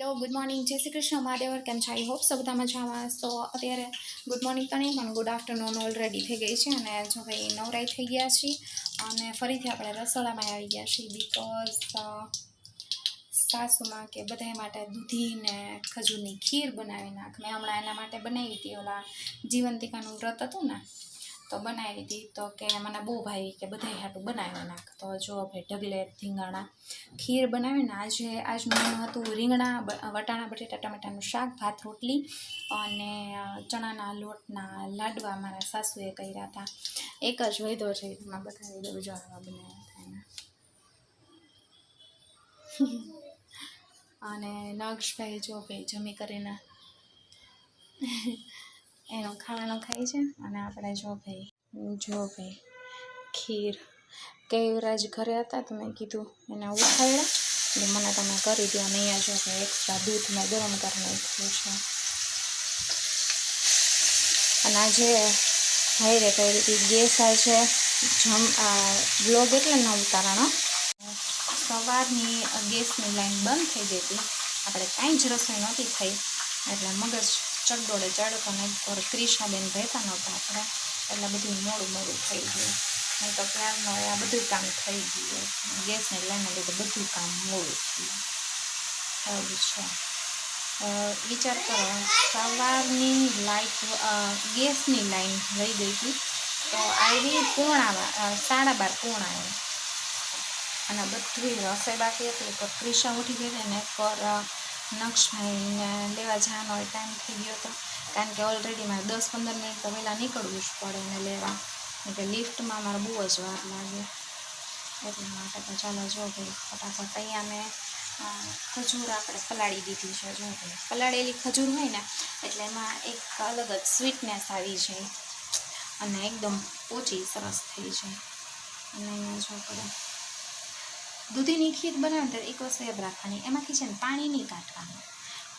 Hello good morning જય શ્રી કૃષ્ણ મહાદેવ કેમ છો આઈ હોપ સો બધા મજામાં. સો અત્યારે ગુડ મોર્નિંગ તો નહીં પણ ગુડ આફ્ટરનૂન ઓલરેડી થઈ ગઈ છે અને જો ભાઈ નવરાઈ થઈ ગયા છીએ અને ફરીથી આપણે રસોડામાં આવી ગયા છીએ બીકોઝ સાસુમાં કે બધા માટે દૂધી ને ખજૂરની ખીર બનાવી નાખ. મેં હમણાં એના માટે બનાવી હતી, ઓલા જીવંતિકાનું વ્રત હતું ને તો બનાવી હતી. તો કે મને બહુ ભાઈ કે બધા હાટું બનાવી નાખ. તો જો ભાઈ ઢગલે ધીંગાણા ખીર બનાવીને આજનું મેનુ હતું રીંગણા વટાણા બટેટા ટમેટાનું શાક, ભાત રોટલી અને ચણાના લોટના લાડવા મારા સાસુએ કર્યા હતા. એક જ વૈદો છે એમાં બતાવી દઉં જો આવા બનાવ્યા હતા એના. અને નક્ષભાઈ જો ભાઈ જમી કરીને એનો ખાવાનો ખાય છે અને આપણે જો ભાઈ ખીર કેવરાજ ઘરે હતા તો મેં કીધું એને ઉખાડ્યા એટલે મને તમે કરી દો. અને અહીંયા જો ભાઈ એક્સ્ટ્રા દૂધ મેં ગરમ કરી નાખ્યું છે. અને આજે હાઈરે કઈ રીતે ગેસ આવે છે બ્લોગ એટલે ન ઉતારવાનો. સવારની ગેસની લાઈન બંધ થઈ ગઈ હતી, આપણે કાંઈ જ રસોઈ નહોતી થઈ એટલે મગજ ચગડોળે ચડતો ને પર ક્રિષ્નાબેન રહેતા નહોતા આપણે એટલે બધું મોડું થઈ ગયું. નહીં તો ક્યારનો આ બધું કામ થઈ ગયું. ગેસની લાઈને લીધે બધું કામ મોડું થયું એવું છે. વિચાર કરો, સવારની લાઈટ ગેસની લાઈન રહી ગઈ હતી તો આવી 12:30 અને બધું રસોઈ બાકી હતી. તો ક્રિશા ઉઠી ગઈ હતી ને પર નક્ષભાઈને લેવા જવાનો ટાઈમ થઈ ગયો હતો કારણ કે ઓલરેડી મારે 10-15 મિનિટ તો વહેલા નીકળવું જ પડે એને લેવા, એટલે લિફ્ટમાં મારે બહુ જ વાર લાગે એટલા માટે. તો ચાલો જો ભાઈ ફટાફટ અહીંયા મેં ખજૂર આપણે પલાળી દીધી છે. જો ભાઈ પલાળેલી ખજૂર હોય ને એટલે એમાં એક અલગ જ સ્વીટનેસ આવી જાય અને એકદમ પોચી સરસ થઈ જાય. અને અહીંયા જો પડે દૂધીની ખીર બનાવે ત્યારે એક વસ્તુ યાદ રાખવાની, એમાંથી છે ને પાણી નહીં કાઢવાનું.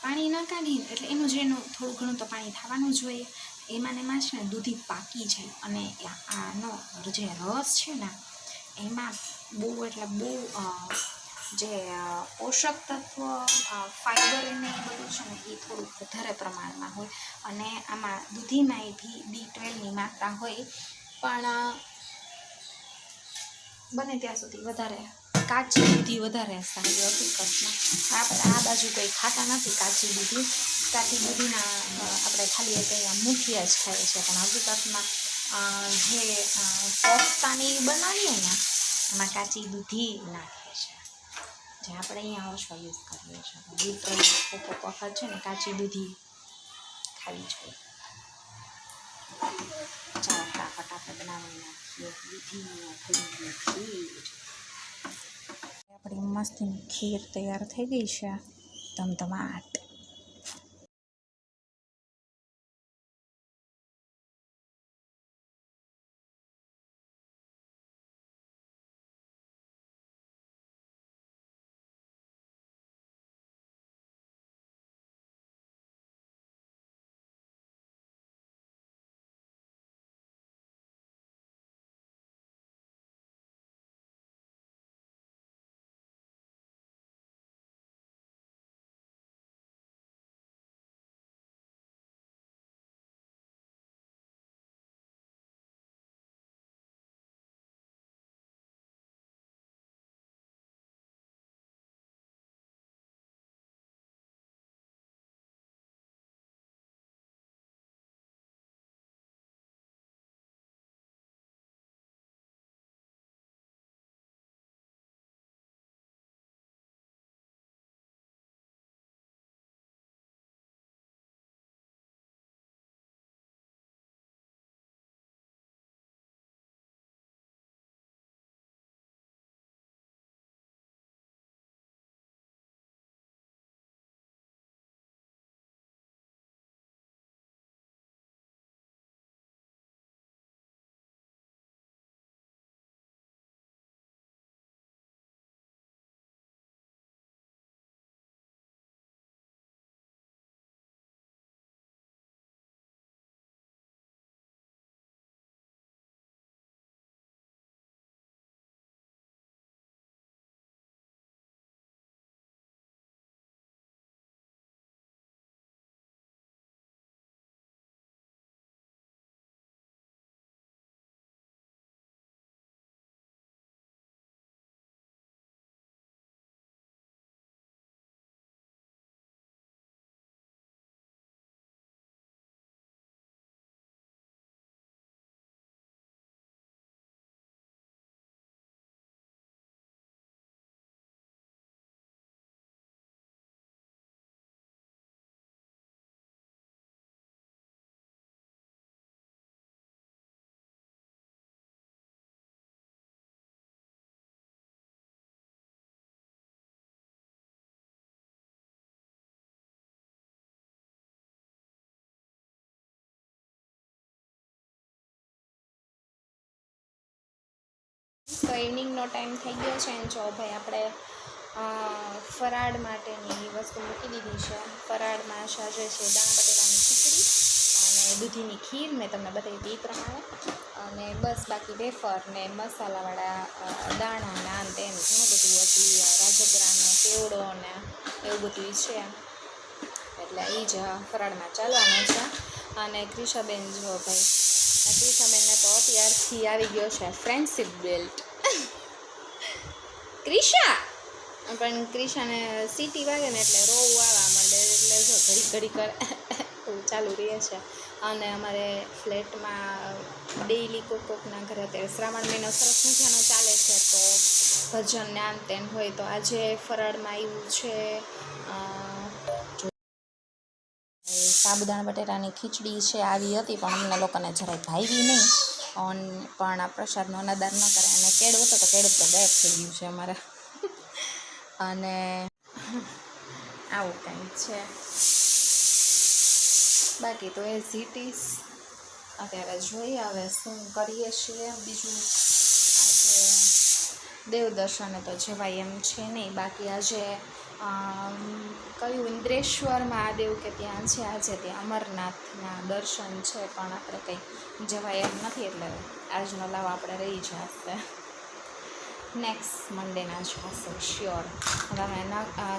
પાણી ન કાઢીને એટલે એનું જેનું થોડું ઘણું તો પાણી થવાનું જ હોય. એમાં છે ને દૂધી પાકી જાય અને આનો જે રસ છે ને એમાં બહુ જે પોષક તત્વ ફાઈબર એને બધું છે ને એ થોડુંક વધારે પ્રમાણમાં હોય. અને આમાં દૂધીમાં એ B12ની માત્રા હોય પણ બને ત્યાં સુધી વધારે કાચી દૂધી વધારે સારી હકીકતમાં. આપણે આ બાજુ કોઈ ખાતા નથી કાચી દૂધીના આપણે ખાલી અહીંયા મુઠિયા જ ખાઈએ છીએ પણ હકીકતમાં જે કોફતાની બનાવીએ ને એમાં કાચી દૂધી નાખે છે જે આપણે અહીંયા ઓછો યુઝ કરીએ છીએ. કોક વખત છે ને કાચી દૂધી ખાવી જોઈએ. ચાલો ફટાફટ આપણે બનાવી નાખીએ દૂધી. આપણી મસ્તીની ખીર તૈયાર થઈ ગઈ છે ધમધમાટ. તો ઇવનિંગનો ટાઈમ થઈ ગયો છે અને જો ભાઈ આપણે ફરાળ માટેની વસ્તુ મૂકી દીધી છે. ફરાળમાં સાજે છે દાણા બટેટાની ખીચડી અને દૂધીની ખીર, મેં તમને બતાવી હતી એ પ્રમાણે. અને બસ બાકી વેફર ને મસાલાવાળા દાણા ને આન તેન ઘણું બધું હતું, રાજગરાનો કેવડો ને એવું બધું છે. એટલે એ જ ફરાળમાં ચાલવાનું છે. અને ક્રિશાબેન જો ભાઈ, ક્રિશાબેનને તો અત્યારથી આવી ગયો છે ફ્રેન્ડશિપ બેલ્ટ. ક્રિશા પણ ક્રિશાને સીટી વાગે ને એટલે રોવું આવવા માંડે, એટલે જો ઘડી ઘડી કરે એવું ચાલુ રહે છે. અને અમારે ફ્લેટમાં ડેઈલી કોકના ઘરે અત્યારે શ્રાવણ મહિનો સરસ મજાનો ચાલે છે, તો ભજન ને આન તેન હોય. તો આજે ફરાળમાં આવ્યું છે સાબુદાણા બટેટાની ખીચડી છે, આવી હતી પણ અમને લોકોને જરાય ભાવી નહીં. પણ આ પ્રસાદનો અનાદાર ન કરે. અને કેળું હતો તો કેળું તો ગાયબ થઈ ગયું છે અમારે. અને આવું કંઈક છે. બાકી તો એ ઝીટીસ અત્યારે જોઈએ હવે શું કરીએ છીએ. બીજું આજે દેવદર્શને તો જવાય એમ છે નહીં. બાકી આજે કયું ઇન્દ્રેશ્વર મહાદેવ કે ત્યાં છે, આજે ત્યાં અમરનાથના દર્શન છે, પણ આપણે કંઈ જવાય એમ નથી. એટલે આજનો લાવો આપણે રહી જશે, નેક્સ્ટ મંડેના જશે શ્યોર. તમે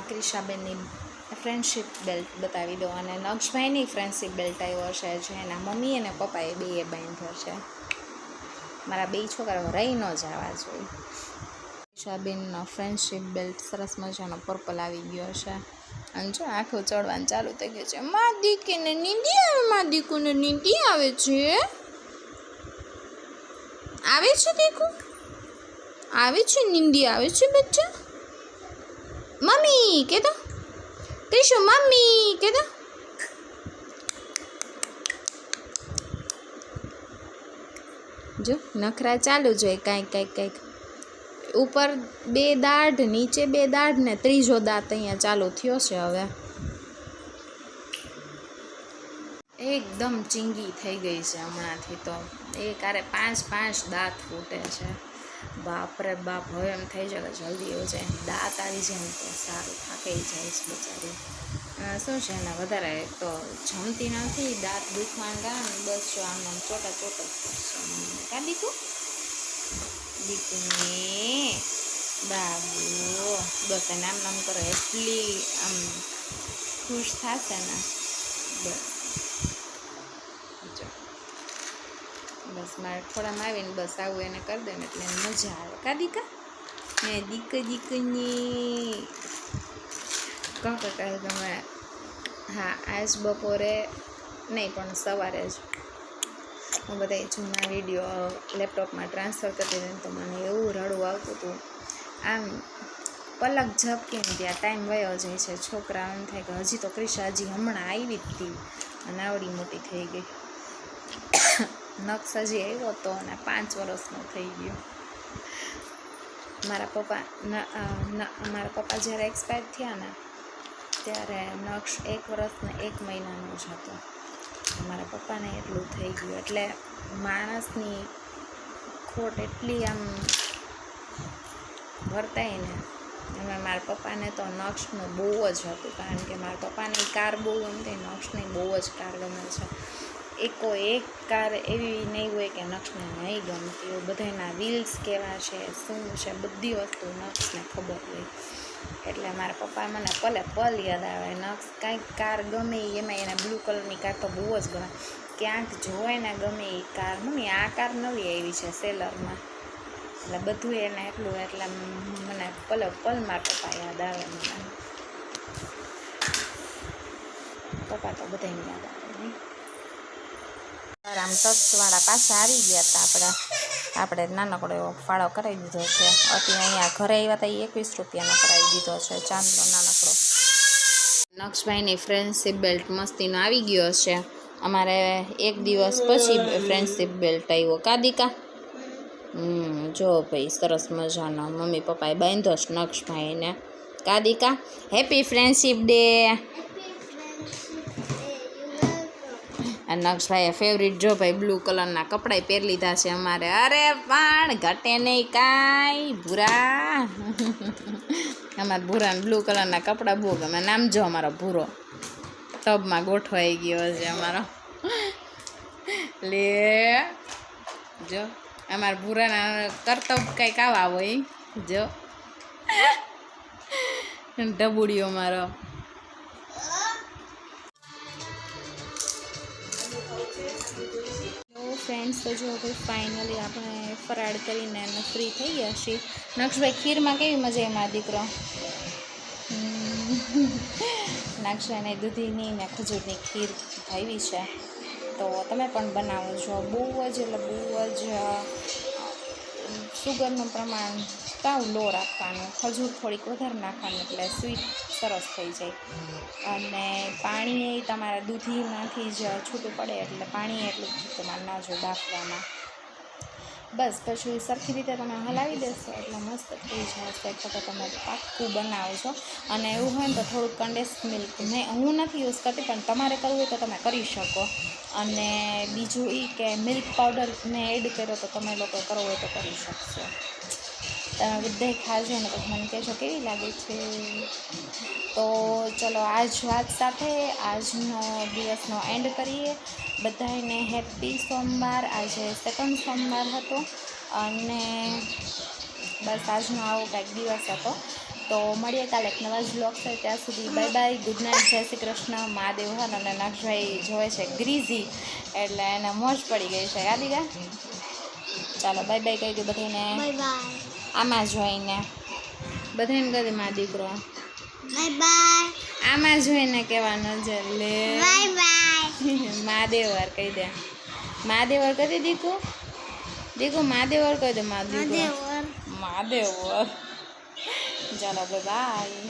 ક્રિશાબેનની ફ્રેન્ડશિપ બેલ્ટ બતાવી દો. અને નક્ષભાઈની ફ્રેન્ડશિપ બેલ્ટ આવ્યો છે, જે એના મમ્મી અને પપ્પાએ બેએ બાંધ્યો છે. મારા બે છોકરાઓ રહી ન જવા જોઈએ. ક્રિશાબેનનો ફ્રેન્ડશિપ બેલ્ટ સરસ મજાનો પર્પલ આવી ગયો છે. અને જો આખું ચડવાનું ચાલુ થઈ ગયું છે. મા દીકરીને નીંદી આવે, મા દીકુને નીંદી આવે છે, આવે છે દેખો, આવે છે નીંદી આવે છે બચ્ચા. મમ્મી કે દો કહીશું, મમ્મી કે દો. જો નખરા ચાલુ જોઈએ કાંઈક ઉપર 2 દાઢ, નીચે 2 દાઢ ને ત્રીજો દાંત અહીંયા ચાલુ થયો છે. હવે એકદમ ચીંગી થઈ ગઈ છે હમણાંથી. તો એક આરે 5 દાંત ફૂટે છે. બાપરે બાપ, હવે એમ થઈ જાય કે જલ્દી એવું જાય, દાંત આવી જાય તો સારું. થાકી જાય છે બચારી. શું છે ને, વધારે તો જમતી નથી, દાંત દુખવાના કારણે બસ જો આમ ચોટા ચોટ જ કરશે. કા દીકુને બાબુ બસ એને આમ કરો, એટલી આમ ખુશ થશે ને. બસ મારે થોડામાં આવીને બસ આવું એને કરી દે ને એટલે મજા આવે. કા દીકા ને દીકરીની કહો કે તમે. હા, આજ બપોરે નહીં પણ સવારે જ હું બધા જૂના વિડીયો લેપટોપમાં ટ્રાન્સફર કરતી હતી, તો મને એવું રડવું આવતું હતું. આમ પલક ઝપકીને ત્યાં ટાઈમ વયો જાય છે. છોકરા એમ થાય કે હજી તો ક્રિશા હજી હમણાં આવી જ હતી અને આવડી મોટી થઈ ગઈ. નક્ષ હજી આવ્યો હતો અને 5 વર્ષનો થઈ ગયો. મારા પપ્પા જ્યારે એક્સપાયર થયા ને ત્યારે નક્ષ 1 વર્ષ ને 1 મહિનાનો જ હતો. મારા પપ્પાને એટલું થઈ ગયું. એટલે માણસની ખોટ એટલી આમ વર્તાય ને. અને મારા પપ્પાને તો નક્ષનું બહુ જ હતું, કારણ કે મારા પપ્પાને કાર બહુ ગમતી, નક્ષને બહુ જ કાર ગમે છે. એક કાર એવી નહીં હોય કે નક્ષને નહીં ગમતી હોય. બધાના વ્હીલ્સ કેવા છે, શું છે, બધી વસ્તુ નક્ષને ખબર હોય. એટલે મારા પપ્પા મને પલ યાદ આવે. નક્ષ કાંઈક કાર ગમે એમાં એને બ્લુ કલરની કાર તો બહુ જ ગમે. ક્યાંક જોવાય ને ગમે એ કાર, મમ્મી આ કાર નવી આવી છે સેલરમાં, એટલે બધું એને એટલું. એટલે મને પલ મારા પપ્પા યાદ આવે. મને પપ્પા તો બધાને યાદ આવે નહીં. આમ ટચવાળા પાછા આવી ગયા હતા. આપણે નાનકડો એવો ફાળો કરાવી દીધો છે. અત્યારે અહીંયા ઘરે આવ્યા હતા, 21 રૂપિયાનો કરાવી દીધો છે, ચાંદનો નાનકડો. નક્ષભાઈની ફ્રેન્ડશિપ બેલ્ટ મસ્તીનો આવી ગયો છે. અમારે 1 દિવસ પછી ફ્રેન્ડશિપ બેલ્ટ આવ્યો. કા દીકા? જો ભાઈ સરસ મજાનો મમ્મી પપ્પાએ બાંધ્યો છે નક્ષભાઈને. કા દીકા? Happy friendship day. નક્ષભાઈએ ફેવરિટ જો ભાઈ બ્લુ કલરના કપડાં પહેરી લીધા છે અમારે. અરે પણ ઘટે નહીં કાંઈ ભૂરા. અમારા ભૂરાને બ્લુ કલરના કપડાં બહુ ગમે. નામ જો અમારો ભૂરો ટબમાં ગોઠવાઈ ગયો છે અમારો. લે જો અમારા ભૂરાના કરતબ કંઈક આવા હોય જો. ઢબુડીઓ મારો. ફ્રેન્ડ્સ તો જો ભાઈ ફાઇનલી આપણે ફરાળ કરીને એને ફ્રી થઈ ગયા છીએ. નક્ષભાઈ ખીરમાં કેવી મજા એમાં દીકરો. નક્ષભાઈને દૂધીની ને ખજૂરની ખીર આવી છે તો તમે પણ બનાવો છો. બહુ જ એટલે બહુ જ સુગરનું પ્રમાણ સાવ લો રાખવાનું. ખજૂર થોડીક વધારે નાખવાનું એટલે સ્વીટ સરસ થઈ જાય. અને પાણી એ તમારા દૂધીમાંથી જ છૂટું પડે એટલે પાણી એટલું તમારે ના જો બાફવામાં. બસ પછી સરખી રીતે તમે હલાવી દેશો એટલે મસ્ત થઈ જશે. તો તમે પાક્કું બનાવજો. અને એવું હોય ને તો થોડુંક કન્ડેન્સ મિલ્ક હું નથી યુઝ કરતી પણ તમારે કરવું હોય તો તમે કરી શકો. અને બીજું એ કે મિલ્ક પાવડર મેં એડ કર્યો તો તમે લોકો કરવો હોય તો કરી શકશો. તમે બધાય ખાજો ને પછી મને કહેજો કેવી લાગે છે. તો ચલો આજ વાત સાથે આજનો દિવસનો એન્ડ કરીએ. બધાને હેપી સોમવાર. આજે સેકન્ડ સોમવાર હતો અને બસ આજનો આવો કંઈક દિવસ હતો. તો મળીએ કાલે એક નવા જ બ્લોગ છે. ત્યાં સુધી બાય બાય, ગુડ નાઇટ, જય શ્રી કૃષ્ણ, મહાદેવ હર. અને નક્ષભાઈ જોવે છે ગ્રીઝી એટલે એને મોજ પડી ગઈ છે. યાદીગા ચાલો બાય બાય કહી દો બધાને. આમાં જોઈને બધાને કહી દે મા દીકરો બાય બાય. આમાં જોઈને કહેવાનું છે લે બાય બાય. મહાદેવર કહી દે. મહાદેવર કહી દે દીકુ. દીકુ મહાદેવર કહી દે. મહાદેવર. ચાલો બાય બાય.